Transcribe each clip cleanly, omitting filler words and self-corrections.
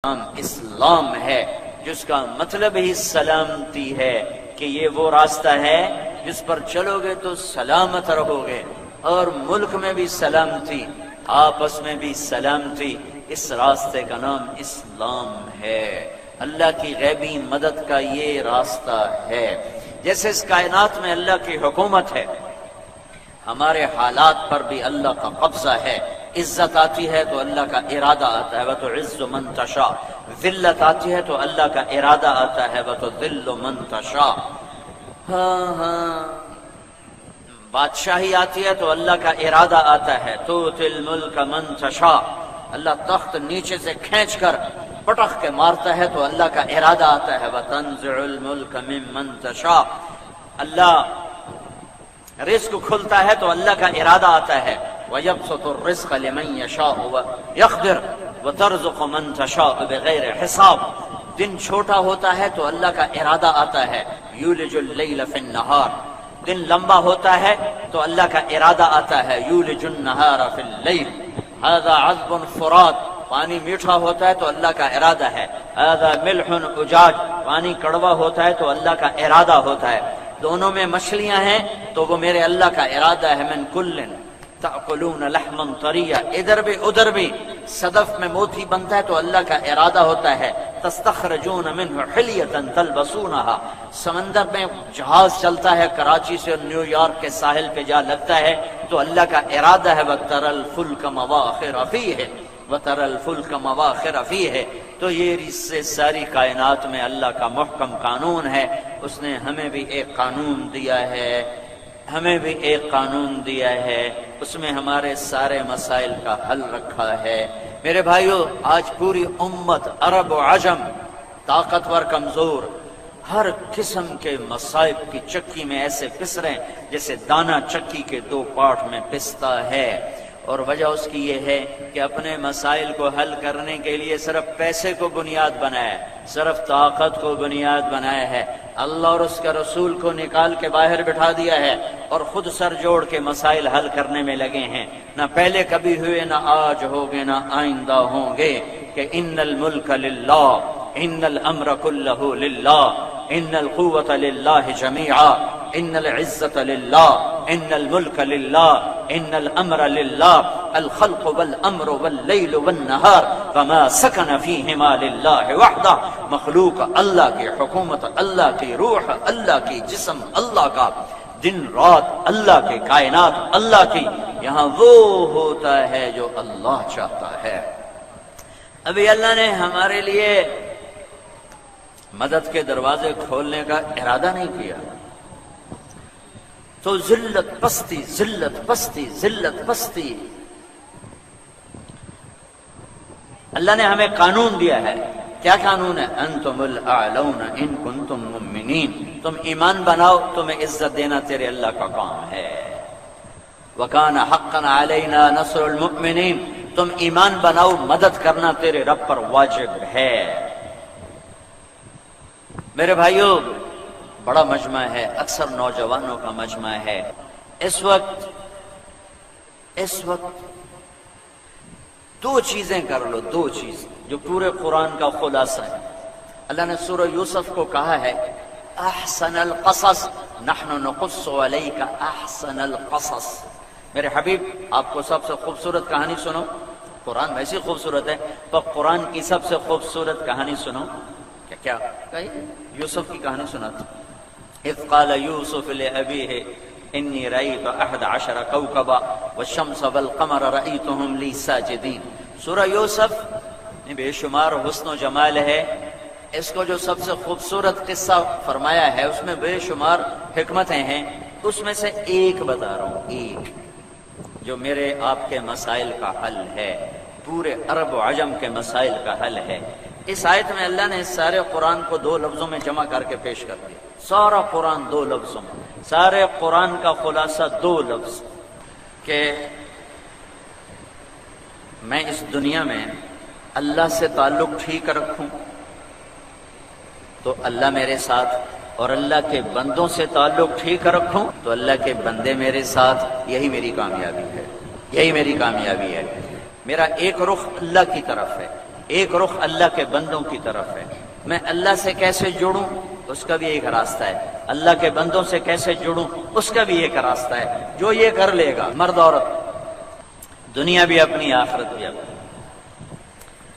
نام اسلام ہے، جس کا مطلب ہی سلامتی ہے کہ یہ وہ راستہ ہے جس پر چلو گے تو سلامت رہو گے، اور ملک میں بھی سلامتی، آپس میں بھی سلامتی۔ اس راستے کا نام اسلام ہے، اللہ کی غیبی مدد کا یہ راستہ ہے۔ جیسے اس کائنات میں اللہ کی حکومت ہے، ہمارے حالات پر بھی اللہ کا قبضہ ہے۔ عزت آتی ہے تو اللہ کا ارادہ آتا ہے، وَتُعِزُّ مَن تَشَاءُ۔ ذلت آتی ہے تو اللہ کا ارادہ آتا ہے، وَتُذِلُّ مَن تَشَاءُ۔ بادشاہی آتی ہے تو اللہ کا ارادہ آتا ہے، تُؤْتِي الْمُلْكَ مَن تَشَاءُ۔ اللہ تخت نیچے سے کھینچ کر پٹخ کے مارتا ہے تو اللہ کا ارادہ آتا ہے، وَتَنزِعُ الْمُلْكَ مِمَّن تَشَاءُ۔ اللہ رزق کھلتا ہے تو اللہ کا ارادہ آتا ہے، وَيَبْسُطُ الرِّزْقَ لِمَن يَشَاءُ وَيَقْدِرُ وَتَرْزُقُ مَن تَشَاءُ بِغَيْرِ حِسَابٍ۔ دن چھوٹا ہوتا ہے تو اللہ کا ارادہ آتا ہے، یولج اللیل فی النہار۔ دن لمبا ہوتا ہے تو اللہ کا ارادہ آتا ہے، یولج النہار فی اللیل۔ ھذا عذب فرات، پانی میٹھا ہوتا ہے تو اللہ کا ارادہ ہے، ھذا ملح اجاج، پانی کڑوا ہوتا ہے تو اللہ کا ارادہ ہوتا ہے۔ دونوں میں مچھلیاں ہیں تو وہ میرے اللہ کا ارادہ ہے، من کل تأکلون لحما طریا، ادھر بھی ادھر بھی۔ صدف میں موتی بنتا ہے تو اللہ کا ارادہ ہوتا ہے، تستخرجون منہ حلیۃ تلبسونہا۔ سمندر میں جہاز چلتا ہے، کراچی سے نیو یارک کے ساحل پہ جا لگتا ہے تو اللہ کا ارادہ ہے، وَتَرَى الْفُلْكَ مَوَاخِرَ فِيهِ وَتَرَى الْفُلْكَ مَوَاخِرَ فِيهِ۔ تو یہ اس سے ساری کائنات میں اللہ کا محکم قانون ہے۔ اس نے ہمیں بھی ایک قانون دیا ہے، ہمیں بھی ایک قانون دیا ہے، اس میں ہمارے سارے مسائل کا حل رکھا ہے۔ میرے بھائیو، آج پوری امت، عرب و عجم، طاقتور کمزور، ہر قسم کے مصائب کی چکی میں ایسے پس رہے ہیں جیسے دانہ چکی کے دو پارٹ میں پستا ہے۔ اور وجہ اس کی یہ ہے کہ اپنے مسائل کو حل کرنے کے لیے صرف پیسے کو بنیاد بنایا ہے، صرف طاقت کو بنیاد بنایا ہے، اللہ اور اس کے رسول کو نکال کے باہر بٹھا دیا ہے، اور خود سر جوڑ کے مسائل حل کرنے میں لگے ہیں۔ نہ پہلے کبھی ہوئے، نہ آج ہوگے، نہ آئندہ ہوں گے، کہ ان الملک للہ، ان الامر کلہ للہ، ان القوۃ للہ جمیعا، ان العزت للہ، ان الملک للہ، ان الامر للہ، الخلق والامر واللیل والنہار وما سکن فیہما للہ وحدہ۔ مخلوق اللہ کی، حکومت اللہ کی، روح اللہ کی، جسم اللہ کا، دن رات اللہ کے، کائنات اللہ کی۔ یہاں وہ ہوتا ہے جو اللہ چاہتا ہے۔ ابھی اللہ نے ہمارے لیے مدد کے دروازے کھولنے کا ارادہ نہیں کیا تو ذلت پستی، ذلت پستی، ذلت پستی۔ اللہ نے ہمیں قانون دیا ہے۔ کیا قانون ہے؟ انتم الاعلون ان کنتم مؤمنین، تم ایمان بناؤ، تمہیں عزت دینا تیرے اللہ کا کام ہے۔ وکان حقا علینا نصر المؤمنین، تم ایمان بناؤ، مدد کرنا تیرے رب پر واجب ہے۔ میرے بھائیو، بڑا مجمع ہے، اکثر نوجوانوں کا مجمع ہے۔ اس وقت دو چیزیں کر لو، دو چیز جو پورے قرآن کا خلاصہ ہے۔ اللہ نے سورہ یوسف کو کہا ہے، احسن القصص نحن نقص علیک احسن القصص۔ میرے حبیب، آپ کو سب سے خوبصورت کہانی سنو، قرآن ویسی خوبصورت ہے، تو قرآن کی سب سے خوبصورت کہانی سنو۔ کیا یوسف کی کہانی سناتا۔ اذ قال یوسف لأبیہ انی رأیت 11 کوکبا والشمس والقمر رأیتهم لی ساجدین۔ سورہ یوسف بے شمار حسن و جمال ہے۔ اس کو جو سب سے خوبصورت قصہ فرمایا ہے، اس میں بے شمار حکمتیں ہیں، اس میں سے ایک بتا رہا ہوں، ایک جو میرے آپ کے مسائل کا حل ہے، پورے عرب و عجم کے مسائل کا حل ہے۔ اس آیت میں اللہ نے اس سارے قرآن کو دو لفظوں میں جمع کر کے پیش کر دیا۔ سارا قرآن دو لفظوں میں، سارے قرآن کا خلاصہ دو لفظ، کہ میں اس دنیا میں اللہ سے تعلق ٹھیک رکھوں تو اللہ میرے ساتھ، اور اللہ کے بندوں سے تعلق ٹھیک رکھوں تو اللہ کے بندے میرے ساتھ۔ یہی میری کامیابی ہے، یہی میری کامیابی ہے۔ میرا ایک رخ اللہ کی طرف ہے، ایک رخ اللہ کے بندوں کی طرف ہے، میں اللہ سے کیسے جڑوں اس کا بھی ایک راستہ ہے، اللہ کے بندوں سے کیسے جڑوں اس کا بھی ایک راستہ ہے۔ جو یہ کر لے گا، مرد عورت، دنیا بھی اپنی آخرت بھی اپنی۔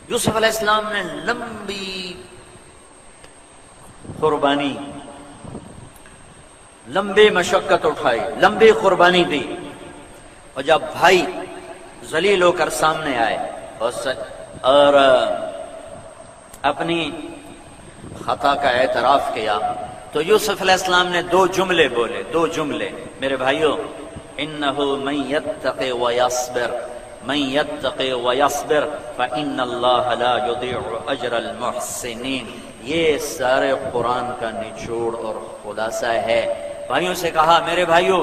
یوسف علیہ السلام نے لمبی قربانی، لمبی مشقت اٹھائی، لمبی قربانی دی، اور جب بھائی ذلیل ہو کر سامنے آئے اور اپنی خطا کا اعتراف کیا، تو یوسف علیہ السلام نے دو جملے بولے، دو جملے، میرے بھائیو، انہ من یتقی ویصبر، من یتقی ویصبر فإن اللہ لا یضیع اجر المحسنین۔ یہ سارے قرآن کا نچوڑ اور خلاصہ ہے۔ بھائیوں سے کہا، میرے بھائیو،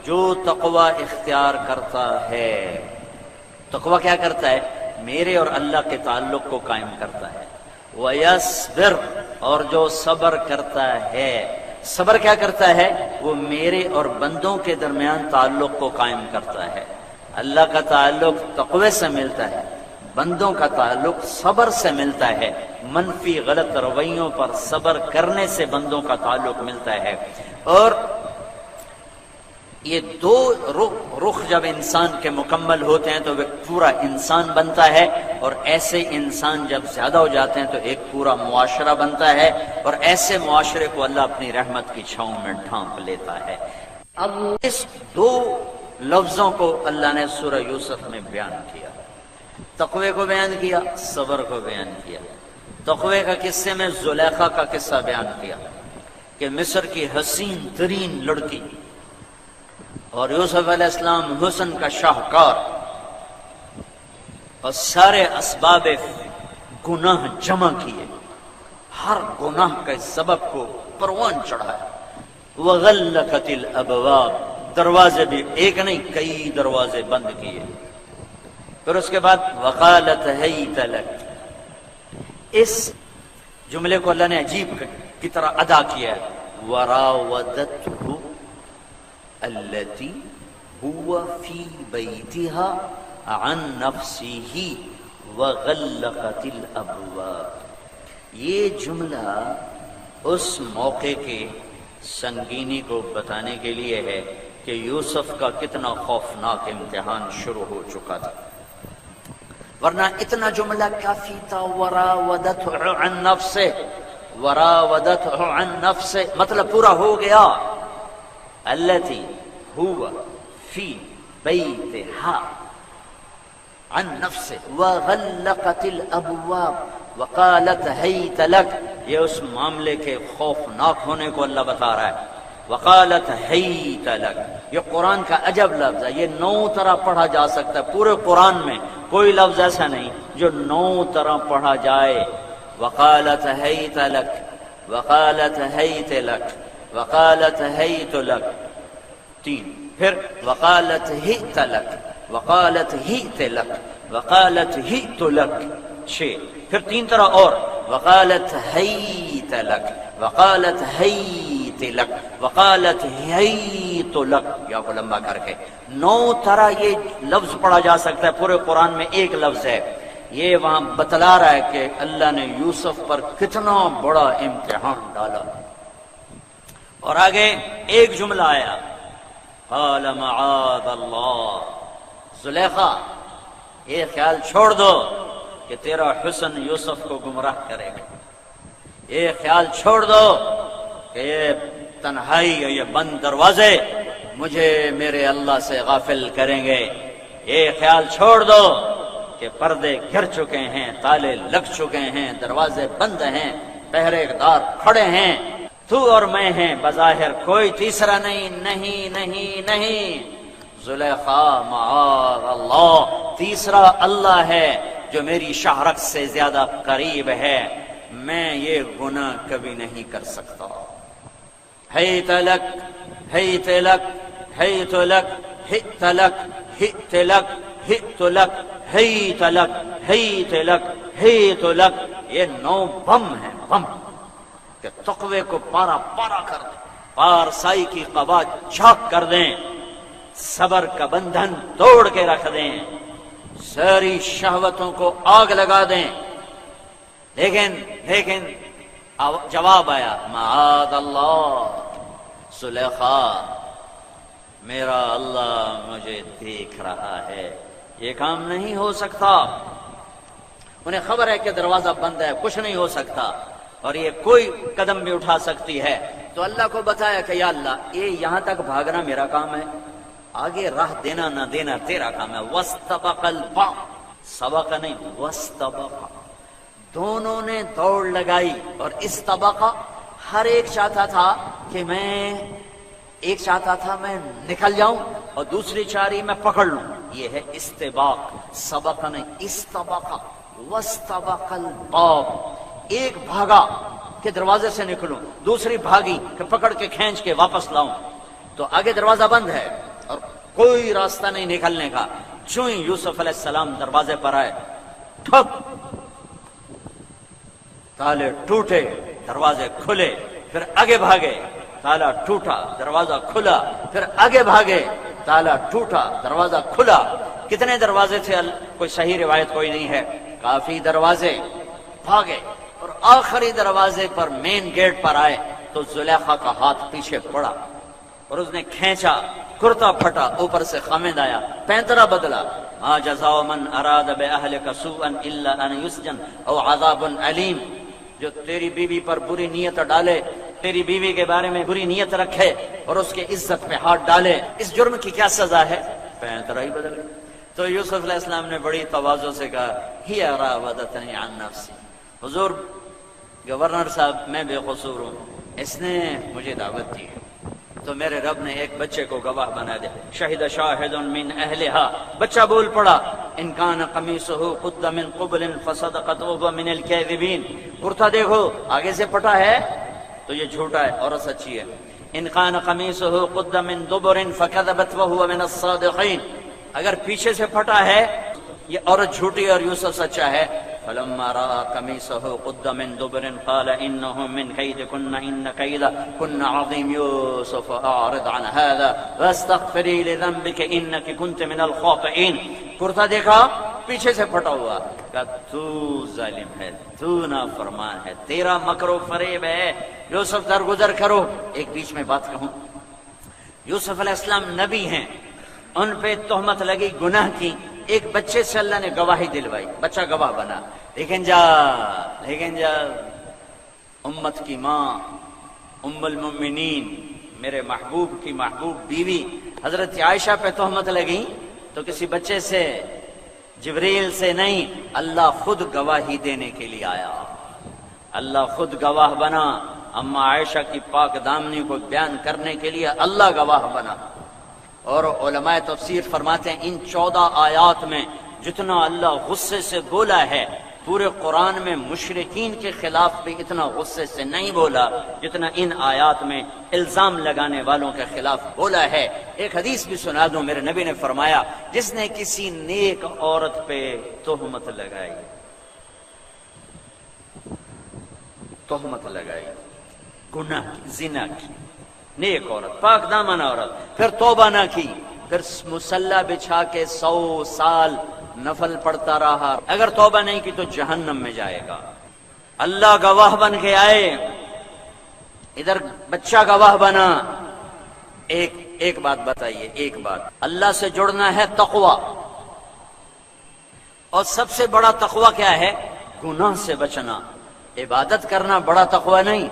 جو تقوی اختیار کرتا ہے، تقوی کیا کرتا ہے؟ میرے اور اللہ کے تعلق کو قائم کرتا ہے۔ وَيَصْبِرْ، اور جو صبر کرتا ہے، صبر کیا کرتا ہے؟ وہ میرے اور بندوں کے درمیان تعلق کو قائم کرتا ہے۔ اللہ کا تعلق تقوی سے ملتا ہے، بندوں کا تعلق صبر سے ملتا ہے، منفی غلط رویوں پر صبر کرنے سے بندوں کا تعلق ملتا ہے۔ اور یہ دو رخ جب انسان کے مکمل ہوتے ہیں تو وہ پورا انسان بنتا ہے، اور ایسے انسان جب زیادہ ہو جاتے ہیں تو ایک پورا معاشرہ بنتا ہے، اور ایسے معاشرے کو اللہ اپنی رحمت کی چھاؤں میں ڈھانپ لیتا ہے۔ اب اس دو لفظوں کو اللہ نے سورہ یوسف میں بیان کیا، تقوی کو بیان کیا، صبر کو بیان کیا۔ تقوی کا قصے میں زلیخا کا قصہ بیان کیا کہ مصر کی حسین ترین لڑکی، اور یوسف علیہ السلام حسن کا شاہکار، اور سارے اسباب گناہ جمع کیے، ہر گناہ کے سبب کو پروان چڑھایا۔ وغلقت الابواب، دروازے بھی ایک نہیں کئی دروازے بند کیے۔ پھر اس کے بعد وقالت ہیت لک، اس جملے کو اللہ نے عجیب کی طرح ادا کیا ہے۔ وراودته التي هو في بيتها عن نفسه وغلقت الابواب، یہ جملہ اس موقع کے سنگینی کو بتانے کے لیے ہے کہ یوسف کا کتنا خوفناک امتحان شروع ہو چکا تھا، ورنہ اتنا جملہ کافی تھا۔ وراودته عن نفسه، وراودته عن نفسه مطلب پورا ہو گیا۔ التي هو في بيتها عن نفسه وغلقت الابواب وقالت هيت لك، یہ اس معاملے کے خوفناک ہونے کو اللہ بتا رہا ہے۔ وقالت هيت لك، یہ قرآن کا عجب لفظ ہے، یہ 9 طرح پڑھا جا سکتا ہے۔ پورے قرآن میں کوئی لفظ ایسا نہیں جو 9 طرح پڑھا جائے۔ وقالت هيت لك، وقالت هيت لك، وقالت هيت لك، 3، پھر وقالت هيت لك، وقالت هيت لك، وقالت هيت لك، 6، پھر 3 طرح اور، وقالت هيت لك، وقالت هيت لك، وقالت هيت لك، یا کو لمبا کر کے 9 طرح یہ لفظ پڑھا جا سکتا ہے۔ پورے قرآن میں ایک لفظ ہے۔ یہ وہاں بتلا رہا ہے کہ اللہ نے یوسف پر کتنا بڑا امتحان ڈالا۔ اور آگے ایک جملہ آیا، قال معاذ اللہ، زلیخا یہ خیال چھوڑ دو کہ تیرا حسن یوسف کو گمراہ کرے گا، یہ خیال چھوڑ دو کہ یہ تنہائی اور یہ بند دروازے مجھے میرے اللہ سے غافل کریں گے، یہ خیال چھوڑ دو کہ پردے گر چکے ہیں، تالے لگ چکے ہیں، دروازے بند ہیں، پہرے دار کھڑے ہیں، تو اور میں ہیں، بظاہر کوئی تیسرا نہیں، نہیں نہیں نہیں۔ زلیخا معاذ اللہ، تیسرا اللہ ہے جو میری شہرت سے زیادہ قریب ہے، میں یہ گناہ کبھی نہیں کر سکتا۔ ہیت لک، ہیت لک، ہیت لک، ہیت لک، ہیت لک، ہیت لک، ہیت لک، ہیت لک، ہیت لک، یہ 9 بم ہیں، بم کہ تقوی کو پارا پارا کر دیں، پارسائی کی قبا چاک کر دیں، صبر کا بندھن توڑ کے رکھ دیں، ساری شہوتوں کو آگ لگا دیں، لیکن جواب آیا معاذ اللہ زلیخا، میرا اللہ مجھے دیکھ رہا ہے، یہ کام نہیں ہو سکتا۔ انہیں خبر ہے کہ دروازہ بند ہے، کچھ نہیں ہو سکتا اور یہ کوئی قدم بھی اٹھا سکتی ہے، تو اللہ کو بتایا کہ یا اللہ یہ یہاں تک بھاگنا میرا کام ہے، آگے راہ دینا نہ دینا تیرا کام ہے۔ وَاسْتَبَقَ الْبَابَ، سبق نہیں وَاسْتَبَقَ، دونوں نے دوڑ لگائی اور استبقا، ہر ایک چاہتا تھا کہ ایک چاہتا تھا میں نکل جاؤں اور دوسری چاری میں پکڑ لوں، یہ ہے استباق، سبق نہیں استبقا۔ وَاسْتَبَقَ الْبَابَ، ایک بھاگا کہ دروازے سے نکلوں، دوسری بھاگی کہ پکڑ کے کھینچ کے واپس لاؤں، تو آگے دروازہ بند ہے اور کوئی راستہ نہیں نکلنے کا۔ چوں ہی یوسف علیہ السلام دروازے پر آئے، ٹھک، تالے ٹوٹے، دروازے کھلے، پھر آگے بھاگے، تالا ٹوٹا، دروازہ کھلا، پھر آگے بھاگے، تالا ٹوٹا، دروازہ کھلا۔ کتنے دروازے تھے کوئی صحیح روایت کوئی نہیں ہے، کافی دروازے، بھاگے اور آخری دروازے پر مین گیٹ پر آئے تو زلیخا کا ہاتھ پیچھے پڑا اور اس نے کھینچا، کرتا پھٹا، اوپر سے خامد آیا، پینترا بدلا۔ ما جزاء من اراد باهلك سوءا الا ان يسجن او عذاب الیم، جو تیری بیوی پر بری نیت ڈالے، تیری بیوی کے بارے میں بری نیت رکھے اور اس کے عزت پہ ہاتھ ڈالے، اس جرم کی کیا سزا ہے؟ پینترا ہی بدل گئی۔ تو یوسف علیہ السلام نے بڑی تواضع سے کہا ہی راودتنی عن نفسی، حضور گورنر صاحب میں بے قصور ہوں، اس نے مجھے دعوت دی ہے تو میرے رب نے ایک بچے کو گواہ بنا دیا۔ شہد شاہد من اہلہا، بچہ بول پڑا ان کان قمیصہ قد من قبل فصدقت وهو من الکاذبین، کرتا دیکھو آگے سے پھٹا ہے تو یہ جھوٹا ہے، عورت سچی ہے۔ ان کان قمیصہ قد من دبر فکذبت وهو من الصادقین، اگر پیچھے سے پھٹا ہے یہ عورت جھوٹی اور یوسف سچا ہے۔ فلما رأى قميصه قد من دبر قال إنه من كيدكن إن كيدكن عظيم يوسف أعرض عن هذا واستغفري لذنبك إنك كنت من الخاطئين۔ کرتا دیکھا پیچھے سے پھٹا ہوا، کہا تو ظالم ہے، تو نافرمان ہے، تیرا مکر و فریب ہے، یوسف درگزر کرو۔ ایک بیچ میں بات کہوں، یوسف علیہ السلام نبی ہیں، ان پہ تہمت لگی گناہ کی، ایک بچے سے اللہ نے گواہی دلوائی، بچہ گواہ بنا، لیکن جا امت کی ماں ام المؤمنین میرے محبوب کی محبوب بیوی حضرت عائشہ پہ تہمت لگی تو کسی بچے سے، جبریل سے نہیں، اللہ خود گواہی دینے کے لیے آیا، اللہ خود گواہ بنا، اما عائشہ کی پاک دامنی کو بیان کرنے کے لیے اللہ گواہ بنا۔ اور علماء تفسیر فرماتے ہیں ان 14 آیات میں جتنا اللہ غصے سے بولا ہے، پورے قرآن میں مشرکین کے خلاف بھی اتنا غصے سے نہیں بولا جتنا ان آیات میں الزام لگانے والوں کے خلاف بولا ہے۔ ایک حدیث بھی سنا دوں، میرے نبی نے فرمایا جس نے کسی نیک عورت پہ تہمت لگائی، گناہ کی، زنا کی، نیک عورت، پاک دامن عورت، پھر توبہ نہ کی، پھر مصلی بچھا کے 100 سال نفل پڑھتا رہا، اگر توبہ نہیں کی تو جہنم میں جائے گا۔ اللہ گواہ بن کے آئے، ادھر بچہ گواہ بنا۔ ایک بات بتائیے، ایک بات، اللہ سے جڑنا ہے تقوی، اور سب سے بڑا تقوی کیا ہے؟ گناہ سے بچنا۔ عبادت کرنا بڑا تقوی نہیں،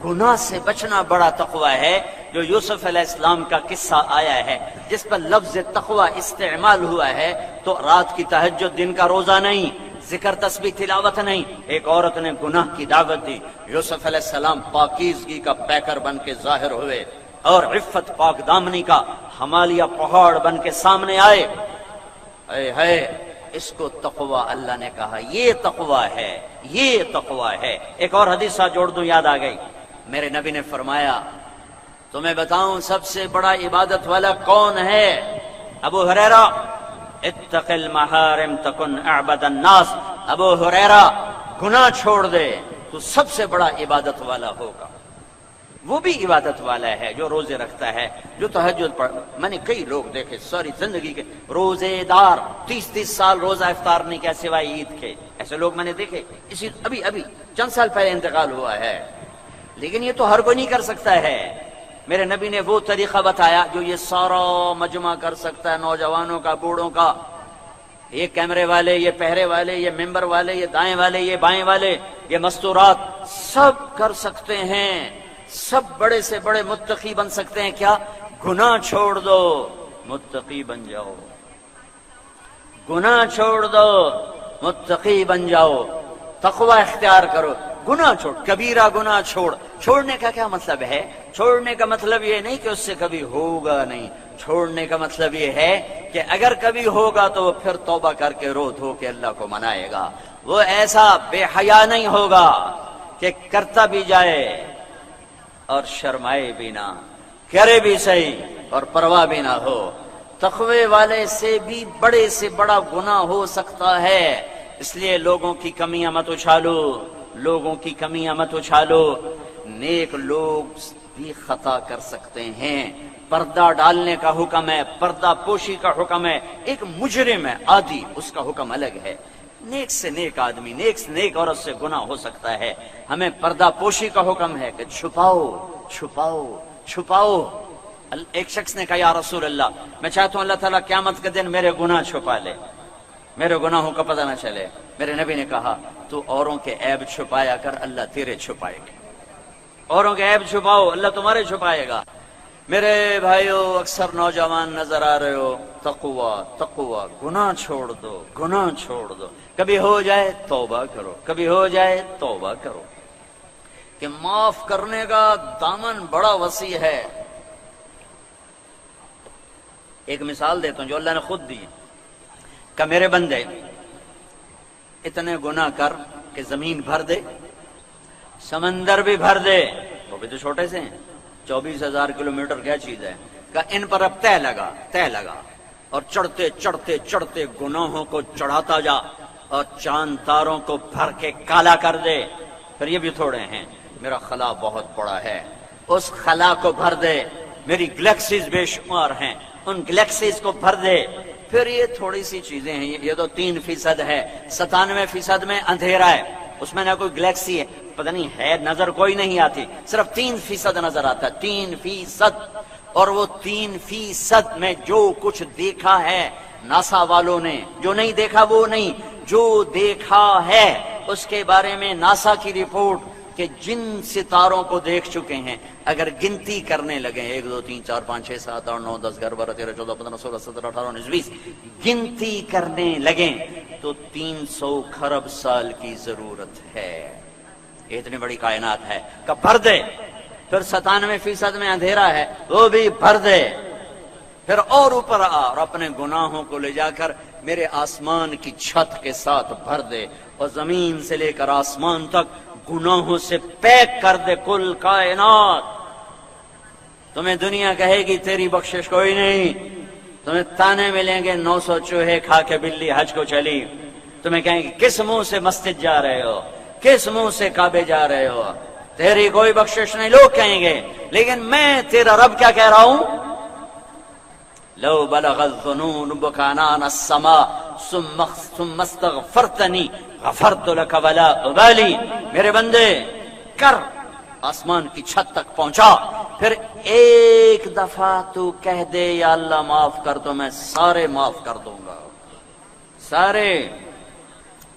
گناہ سے بچنا بڑا تقوی ہے۔ جو یوسف علیہ السلام کا قصہ آیا ہے جس پر لفظ تقوی استعمال ہوا ہے، تو رات کی تہجد، دن کا روزہ نہیں، ذکر تسبیح تلاوت نہیں، ایک عورت نے گناہ کی دعوت دی، یوسف علیہ السلام پاکیزگی کا پیکر بن کے ظاہر ہوئے اور عفت پاک دامنی کا ہمالیہ پہاڑ بن کے سامنے آئے۔ ہے اس کو تقوی اللہ نے کہا، یہ تقوی ہے، یہ تقوی ہے۔ ایک اور حدیث جوڑ دوں، یاد آ گئی، میرے نبی نے فرمایا تمہیں بتاؤں سب سے بڑا عبادت والا کون ہے؟ ابو ہریرہ، اتق المحارم تکن اعبد الناس، ابو ہریرہ گناہ چھوڑ دے تو سب سے بڑا عبادت والا ہوگا۔ وہ بھی عبادت والا ہے جو روزے رکھتا ہے، جو تہجد پڑھ. میں نے کئی لوگ دیکھے ساری زندگی کے روزے دار، 30 سال روزہ افطار نہیں کیا سوائے عید کے. ایسے لوگ میں نے دیکھے. اسی ابھی چند سال پہلے انتقال ہوا ہے. لیکن یہ تو ہر کوئی نہیں کر سکتا ہے. میرے نبی نے وہ طریقہ بتایا جو یہ سارا مجمع کر سکتا ہے، نوجوانوں کا، بوڑھوں کا. یہ کیمرے والے، یہ پہرے والے، یہ ممبر والے، یہ دائیں والے، یہ بائیں والے، یہ مستورات، سب کر سکتے ہیں. سب بڑے سے بڑے متقی بن سکتے ہیں. کیا؟ گناہ چھوڑ دو، متقی بن جاؤ. گناہ چھوڑ دو، متقی بن جاؤ. تقوی اختیار کرو. گناہ چھوڑ، کبیرہ گناہ چھوڑ. چھوڑنے کا کیا مطلب ہے؟ چھوڑنے کا مطلب یہ نہیں کہ اس سے کبھی ہوگا نہیں. چھوڑنے کا مطلب یہ ہے کہ اگر کبھی ہوگا تو وہ پھر توبہ کر کے رو دھو کے اللہ کو منائے گا. وہ ایسا بے حیا نہیں ہوگا کہ کرتا بھی جائے اور شرمائے بھی نہ، کرے بھی صحیح اور پرواہ بھی نہ ہو. تقوی والے سے بھی بڑے سے بڑا گناہ ہو سکتا ہے. اس لیے لوگوں کی کمیاں مت اچھالو، لوگوں کی کمیاں مت اچھالو. نیک لوگ بھی خطا کر سکتے ہیں. پردہ ڈالنے کا حکم ہے، پردہ پوشی کا حکم ہے. ایک مجرم ہے عادی، اس کا حکم الگ ہے. نیک سے نیک آدمی، نیک سے نیک عورت سے گناہ ہو سکتا ہے. ہمیں پردہ پوشی کا حکم ہے کہ چھپاؤ چھپاؤ چھپاؤ. ایک شخص نے کہا یا رسول اللہ، میں چاہتا ہوں اللہ تعالیٰ قیامت کے دن میرے گناہ چھپا لے، میرے گناہوں کا پتہ نہ چلے. میرے نبی نے کہا تو اوروں کے عیب چھپایا کر، اللہ تیرے چھپائے گا. اوروں کے عیب چھپاؤ، اللہ تمہارے چھپائے گا. میرے بھائیو، اکثر نوجوان نظر آ رہے ہو. تقوی تقوی، گناہ چھوڑ دو، گناہ چھوڑ دو. کبھی ہو جائے توبہ کرو، کبھی ہو جائے توبہ کرو. کہ معاف کرنے کا دامن بڑا وسیع ہے. ایک مثال دیتا ہوں جو اللہ نے خود دی کہ میرے بندے اتنے گناہ کر کہ زمین بھر دے، سمندر بھی بھر دے. وہ بھی تو چھوٹے سے ہیں. 24,000 کلومیٹر کیا چیز ہے کہ ان پر اب طے لگا اور چڑھتے چڑھتے چڑھتے گناہوں کو چڑھاتا جا اور چاند تاروں کو بھر کے کالا کر دے. پھر یہ بھی تھوڑے ہیں، میرا خلا بہت بڑا ہے، اس خلا کو بھر دے. میری گلیکسیز بے شمار ہیں، ان گلیکسیز کو بھر دے. پھر یہ تھوڑی سی چیزیں ہیں، یہ تو 3% ہے. 97% میں اندھیرا ہے، اس میں نہ کوئی گلیکسی ہے، پتہ نہیں ہے، نظر کوئی نہیں آتی. صرف 3% نظر آتا ہے، 3%. اور وہ 3% میں جو کچھ دیکھا ہے ناسا والوں نے، جو نہیں دیکھا وہ نہیں، جو دیکھا ہے اس کے بارے میں ناسا کی رپورٹ کہ جن ستاروں کو دیکھ چکے ہیں اگر گنتی کرنے لگے 1 2 3 4 5 6 7 8 9 10 11 12 13 14 15 16 17 18 19 20 گنتی کرنے لگیں تو 300 کھرب سال کی ضرورت ہے. اتنی بڑی کائنات ہے کہ بھر دے. پھر 97% میں اندھیرا ہے، وہ بھی بھر دے. پھر اور اوپر آ اور اپنے گناہوں کو لے جا کر میرے آسمان کی چھت کے ساتھ بھر دے اور زمین سے لے کر آسمان تک گناہوں سے پیک کر دے کل کائنات. تمہیں دنیا کہے گی تیری بخشش کوئی نہیں. تمہیں تانے ملیں گے 900 چوہے کھا کے بلی حج کو چلی. تمہیں کہیں گے کس منہ سے مسجد جا رہے ہو، کس منہ سے کعبے جا رہے ہو، تیری کوئی بخشش نہیں. لوگ کہیں گے، لیکن میں تیرا رب کیا کہہ رہا ہوں؟ لو بلغ الظنون بکانان السماء ثم استغفرتنی غفرت لك ولا ابالی. میرے بندے کر، آسمان کی چھت تک پہنچا، پھر ایک دفعہ تو کہہ دے یا اللہ معاف کر دو، میں سارے معاف کر دوں گا، سارے.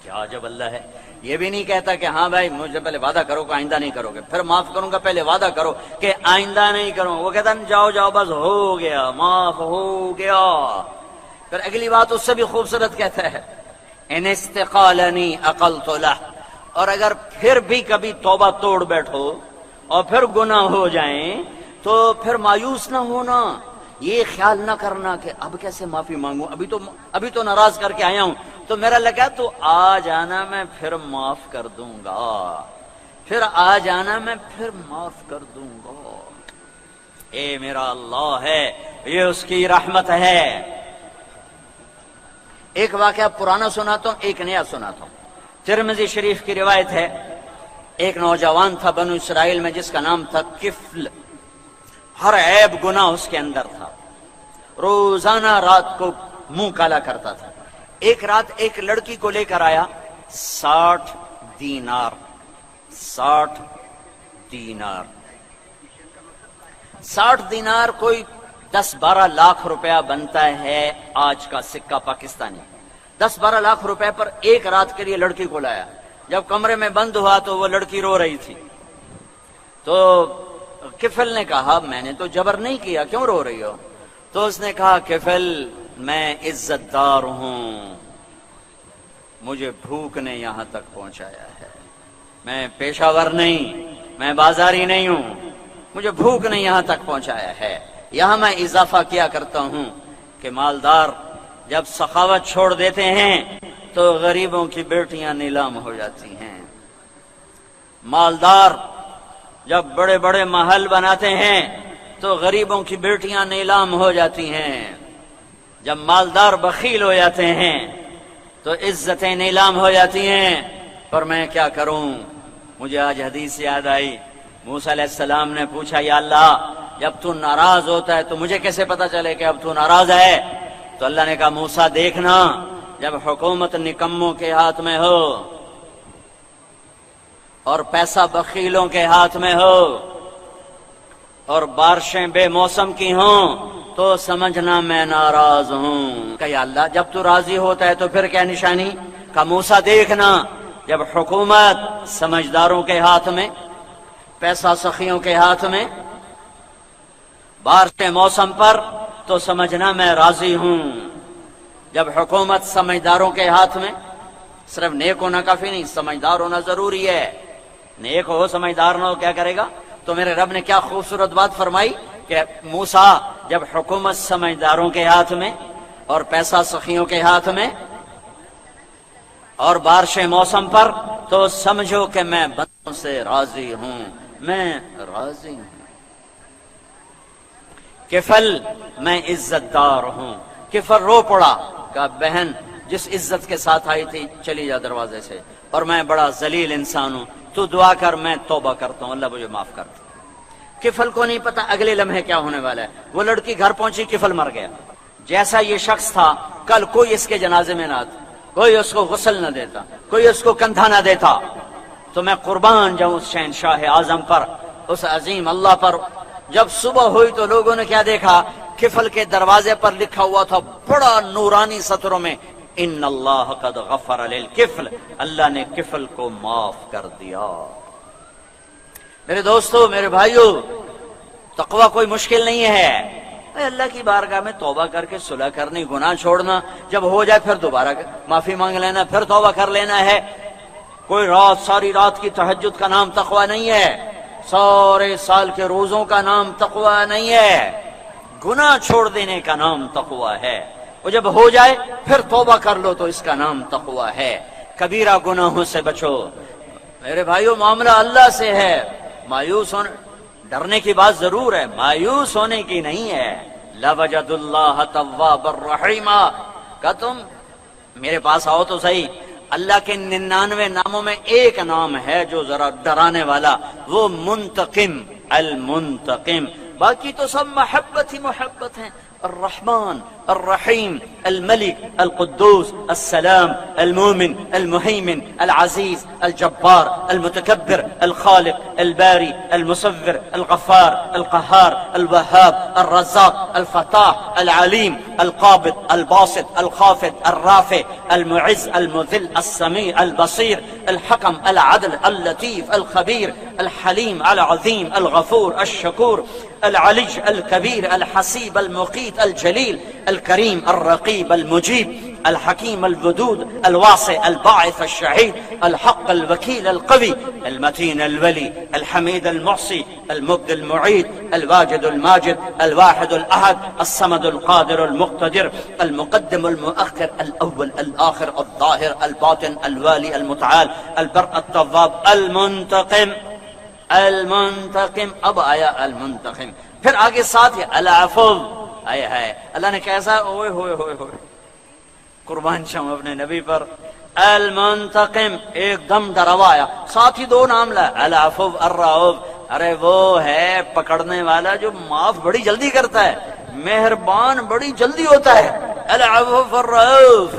کیا عجب اللہ ہے. یہ بھی نہیں کہتا کہ ہاں بھائی مجھے پہلے وعدہ کرو کہ آئندہ نہیں کرو گے، پھر معاف کروں گا، پہلے وعدہ کرو کہ آئندہ نہیں کروں. وہ کہتا جاؤ جاؤ بس ہو گیا، معاف ہو گیا. پھر اگلی بات اس سے بھی خوبصورت کہتا ہے ان استقالنی عقلت له. اور اگر پھر بھی کبھی توبہ توڑ بیٹھو اور پھر گناہ ہو جائیں تو پھر مایوس نہ ہونا. یہ خیال نہ کرنا کہ اب کیسے معافی مانگوں، ابھی تو ناراض کر کے آیا ہوں تو میرا لگا تو آ جانا میں پھر معاف کر دوں گا، پھر آ جانا میں پھر معاف کر دوں گا. اے میرا اللہ ہے، یہ اس کی رحمت ہے. ایک واقعہ پرانا سناتا ہوں، ایک نیا سناتا ہوں. ترمذی شریف کی روایت ہے ایک نوجوان تھا بنو اسرائیل میں جس کا نام تھا کفل، ہر عیب گناہ اس کے اندر تھا، روزانہ رات کو منہ کالا کرتا تھا۔ ایک رات ایک لڑکی کو لے کر آیا 60 دینار، 60 دینار، 60 دینار کوئی 10-12 لاکھ روپیہ بنتا ہے آج کا سکہ پاکستانی۔ 10-12 لاکھ روپے پر ایک رات کے لیے لڑکی کو لایا۔ جب کمرے میں بند ہوا تو وہ لڑکی رو رہی تھی، تو کفل نے کہا میں نے تو جبر نہیں کیا، کیوں رو رہی ہو؟ تو اس نے کہا کفل میں عزت دار ہوں، مجھے بھوک نے یہاں تک پہنچایا ہے، میں پیشہ ور نہیں، میں بازاری نہیں ہوں، مجھے بھوک نے یہاں تک پہنچایا ہے۔ یہاں میں اضافہ کیا کرتا ہوں کہ مالدار جب سخاوت چھوڑ دیتے ہیں تو غریبوں کی بیٹیاں نیلام ہو جاتی ہیں، مالدار جب بڑے بڑے محل بناتے ہیں تو غریبوں کی بیٹیاں نیلام ہو جاتی ہیں، جب مالدار بخیل ہو جاتے ہیں تو عزتیں نیلام ہو جاتی ہیں۔ پر میں کیا کروں؟ مجھے آج حدیث یاد آئی، موسیٰ علیہ السلام نے پوچھا یا اللہ جب تو ناراض ہوتا ہے تو مجھے کیسے پتا چلے کہ اب تو ناراض ہے؟ تو اللہ نے کہا موسیٰ دیکھنا جب حکومت نکموں کے ہاتھ میں ہو اور پیسہ بخیلوں کے ہاتھ میں ہو اور بارشیں بے موسم کی ہوں تو سمجھنا میں ناراض ہوں۔ کہ یا اللہ جب تو راضی ہوتا ہے تو پھر کیا نشانی؟ کہ موسیٰ دیکھنا جب حکومت سمجھداروں کے ہاتھ میں، پیسہ سخیوں کے ہاتھ میں، بارشیں موسم پر، تو سمجھنا میں راضی ہوں۔ جب حکومت سمجھداروں کے ہاتھ میں، صرف نیک ہونا کافی نہیں، سمجھدار ہونا ضروری ہے، نیک ہو سمجھدار نہ ہو کیا کرے گا؟ تو میرے رب نے کیا خوبصورت بات فرمائی کہ موسیٰ جب حکومت سمجھداروں کے ہاتھ میں اور پیسہ سخیوں کے ہاتھ میں اور بارشیں موسم پر، تو سمجھو کہ میں بندوں سے راضی ہوں، میں راضی ہوں۔ کفل میں عزت دار ہوں۔ کفل رو پڑا، کہا بہن جس عزت کے ساتھ آئی تھی چلی جا دروازے سے، اور میں بڑا ذلیل انسان ہوں، تو دعا کر میں توبہ کرتا ہوں، اللہ مجھے معاف کر دے۔ کفل کو نہیں پتا اگلے لمحے کیا ہونے والا ہے۔ وہ لڑکی گھر پہنچی، کفل مر گیا۔ جیسا یہ شخص تھا کل کوئی اس کے جنازے میں نہ آتا، کوئی اس کو غسل نہ دیتا، کوئی اس کو کندھا نہ دیتا۔ تو میں قربان جاؤں اس شہنشاہ اعظم پر، اس عظیم اللہ پر۔ جب صبح ہوئی تو لوگوں نے کیا دیکھا؟ کفل کے دروازے پر لکھا ہوا تھا بڑا نورانی سطروں میں، ان اللہ قد غفر للکفل، اللہ نے کفل کو معاف کر دیا۔ میرے دوستو، میرے بھائیو، تقوی کوئی مشکل نہیں ہے۔ اللہ کی بارگاہ میں توبہ کر کے صلح کرنی، گناہ چھوڑنا، جب ہو جائے پھر دوبارہ معافی مانگ لینا، پھر توبہ کر لینا ہے۔ کوئی رات ساری رات کی تہجد کا نام تقوی نہیں ہے، سارے سال کے روزوں کا نام تقوی نہیں ہے، گناہ چھوڑ دینے کا نام تقوی ہے۔ اور جب ہو جائے پھر توبہ کر لو تو اس کا نام تقوی ہے۔ کبیرہ گناہوں سے بچو۔ میرے بھائیو، معاملہ اللہ سے ہے، مایوس ہونے ڈرنے کی بات ضرور ہے، مایوس ہونے کی نہیں ہے۔ لَوَجَدُ اللَّهَ تَوَّابًا رَحِيمًا، کہ تم میرے پاس آؤ تو صحیح۔ اللہ کے 99 ناموں میں ایک نام ہے جو ذرا ڈرانے والا، وہ منتقم، المنتقم۔ باقی تو سب محبت ہی محبت ہیں، الرحمن الرحیم الملک القدوس السلام المومن المهيمن العزيز الجبار المتكبر الخالق الباري المصور الغفار القهار الوهاب الرزاق الفتاح العليم القابض الباسط الخافض الرافع المعز المذل السميع البصير الحكم العدل اللطيف الخبير الحليم العظيم الغفور الشكور العلي الكبير الحسيب المقيت الجليل الكريم الرقيب المجيب الحكيم الودود الواسع الباعث الشهيد الحق الوكيل القوي المتين الولي الحميد المحصي المبدي المعيد الواجد الماجد الواحد الأحد الصمد القادر المقتدر المقدم المؤخر الأول الآخر الظاهر الباطن الوالي المتعال البر التواب المنتقم المنتقم۔ اب آیا المنتقم، پھر آگے ساتھ ہے العفو۔ آئے ہے اللہ نے کیسا، اوئے ہوئے ہوئے ہوئے، قربان جاؤں اپنے نبی پر۔ المنتقم ایک دم ڈراوا آیا، ساتھ ہی دو نام لا، العفو الرؤوف، ارے وہ ہے پکڑنے والا جو معاف بڑی جلدی کرتا ہے، مہربان بڑی جلدی ہوتا ہے، العفو الرؤوف،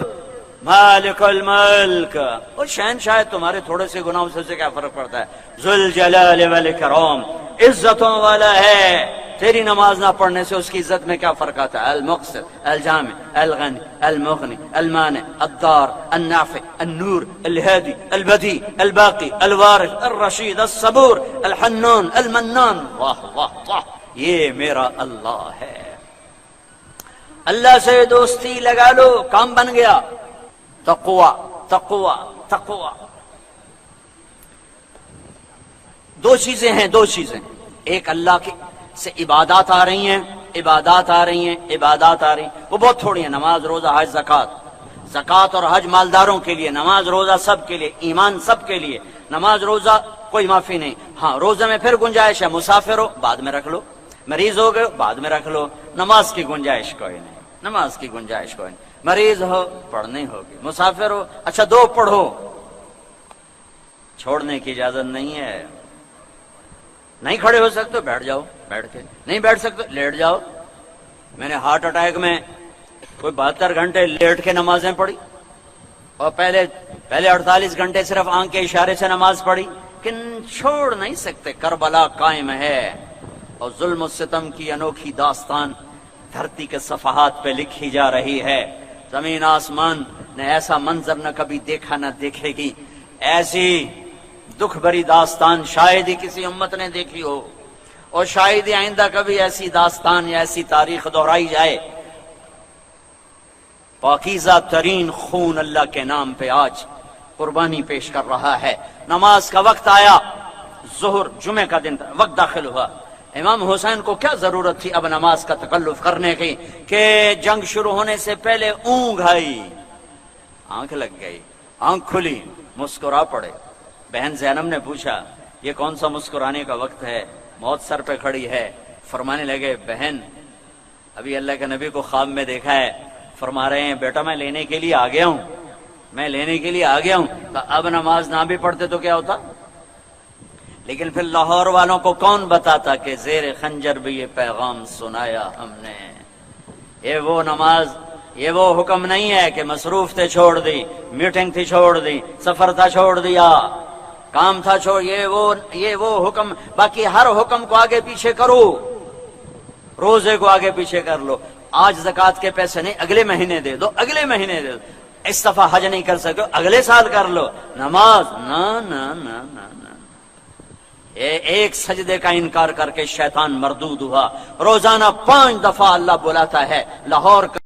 مالک الملک، اور شہنشاہ تمہارے تھوڑے سے گناہوں سے کیا فرق پڑتا ہے، ذوالجلال والاکرام، عزتوں والا ہے، تیری نماز نہ پڑھنے سے اس کی عزت میں کیا فرق آتا ہے، المقسط، الجامع، الغنی، المغنی، المانع، الدار، النافع، النور، الهادي، البديع، الباقی، الوارث، الرشید، الصبور، الحنون، المنان، واہ واہ واہ، یہ میرا اللہ ہے۔ اللہ سے دوستی لگا لو، کام بن گیا۔ تقوی تقوی تقوی، دو چیزیں ہیں، دو چیزیں، ایک اللہ کی سے عبادات آ رہی ہیں، عبادات آ رہی ہیں، عبادات آ رہی ہیں، وہ بہت تھوڑی ہیں، نماز، روزہ، حج، زکوٰۃ، زکوٰۃ اور حج مالداروں کے لیے، نماز روزہ سب کے لیے، ایمان سب کے لیے، نماز روزہ کوئی معافی نہیں، ہاں روزہ میں پھر گنجائش ہے، مسافر ہو بعد میں رکھ لو، مریض ہو گئے بعد میں رکھ لو، نماز کی گنجائش کوئی نہیں، نماز کی گنجائش کوئی نہیں، مریض ہو پڑھنی ہوگی، مسافر ہو اچھا دو پڑھو، چھوڑنے کی اجازت نہیں ہے، نہیں کھڑے ہو سکتے بیٹھ جاؤ، بیٹھ کے نہیں بیٹھ سکتے لیٹ جاؤ۔ میں نے ہارٹ اٹیک میں کوئی 72 گھنٹے لیٹ کے نمازیں پڑھی، اور پہلے 48 گھنٹے صرف آنکھ کے اشارے سے نماز پڑھی، لیکن چھوڑ نہیں سکتے، کربلا قائم ہے، اور ظلم و ستم کی انوکھی داستان دھرتی کے صفحات پہ لکھی جا رہی ہے، زمین آسمان نے ایسا منظر نہ کبھی دیکھا نہ دیکھے گی، ایسی دکھ بھری داستان شاید ہی کسی امت نے دیکھی ہو، اور شاید ہی آئندہ کبھی ایسی داستان یا ایسی تاریخ دہرائی جائے۔ پاکیزہ ترین خون اللہ کے نام پہ آج قربانی پیش کر رہا ہے۔ نماز کا وقت آیا، ظہر جمعہ کا دن وقت داخل ہوا، امام حسین کو کیا ضرورت تھی اب نماز کا تکلف کرنے کی کہ جنگ شروع ہونے سے پہلے اونگ آئی، آنکھ لگ گئی، آنکھ کھلی، مسکرا پڑے۔ بہن زینب نے پوچھا یہ کون سا مسکرانے کا وقت ہے، موت سر پہ کھڑی ہے، فرمانے لگے بہن ابھی اللہ کے نبی کو خواب میں دیکھا ہے، فرما رہے ہیں بیٹا میں لینے کے لیے آ گیا ہوں، میں لینے کے لیے آ گیا ہوں، تو اب نماز نہ بھی پڑھتے تو کیا ہوتا، لیکن پھر لاہور والوں کو کون بتاتا کہ زیر خنجر بھی یہ پیغام سنایا ہم نے، یہ وہ نماز، یہ وہ حکم نہیں ہے کہ مصروف تھے چھوڑ دی، میٹنگ تھی چھوڑ دی، سفر تھا چھوڑ دیا، کام تھا چھوڑ، یہ وہ حکم، باقی ہر حکم کو آگے پیچھے کرو، روزے کو آگے پیچھے کر لو، آج زکوٰۃ کے پیسے نہیں اگلے مہینے دے دو، اگلے مہینے دے دو، اس دفعہ حج نہیں کر سکے اگلے سال کر لو، نماز نہ نہ نہ نہ نہ، ایک سجدے کا انکار کر کے شیطان مردود ہوا، روزانہ 5 دفعہ اللہ بلاتا ہے، لاہور کا